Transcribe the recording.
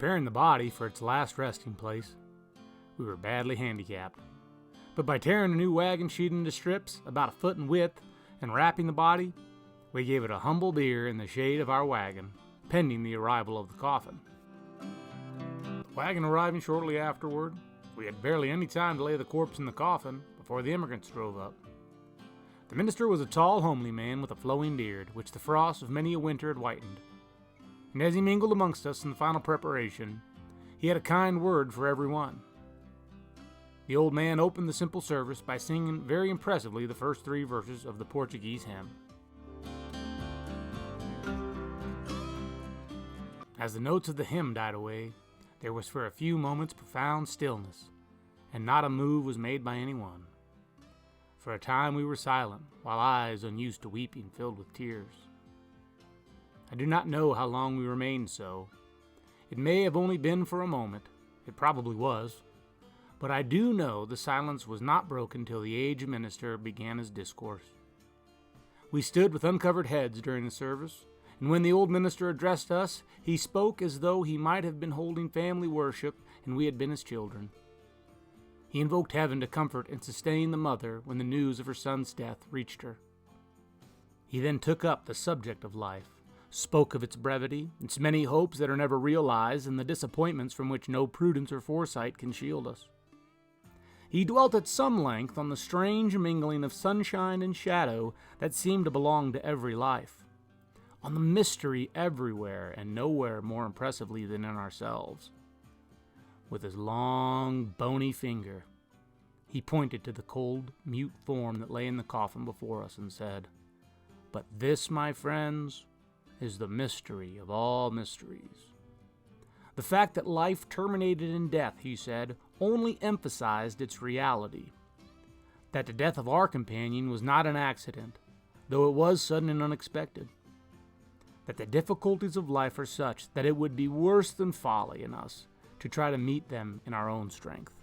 preparing the body for its last resting place, we were badly handicapped. But by tearing a new wagon sheet into strips about a foot in width and wrapping the body, we gave it a humble bier in the shade of our wagon, pending the arrival of the coffin. The wagon arriving shortly afterward, we had barely any time to lay the corpse in the coffin before the immigrants drove up. The minister was a tall, homely man with a flowing beard, which the frost of many a winter had whitened. And as he mingled amongst us in the final preparation, he had a kind word for every one. The old man opened the simple service by singing very impressively the first 3 verses of the Portuguese hymn. As the notes of the hymn died away, there was for a few moments profound stillness, and not a move was made by anyone. For a time we were silent, while eyes unused to weeping filled with tears. I do not know how long we remained so. It may have only been for a moment. It probably was. But I do know the silence was not broken till the aged minister began his discourse. We stood with uncovered heads during the service, and when the old minister addressed us, he spoke as though he might have been holding family worship and we had been his children. He invoked heaven to comfort and sustain the mother when the news of her son's death reached her. He then took up the subject of life, spoke of its brevity, its many hopes that are never realized, and the disappointments from which no prudence or foresight can shield us. He dwelt at some length on the strange mingling of sunshine and shadow that seemed to belong to every life, on the mystery everywhere and nowhere more impressively than in ourselves. With his long, bony finger, he pointed to the cold, mute form that lay in the coffin before us and said, "But this, my friends, is the mystery of all mysteries." The fact that life terminated in death, he said, only emphasized its reality. That the death of our companion was not an accident, though it was sudden and unexpected. That the difficulties of life are such that it would be worse than folly in us to try to meet them in our own strength.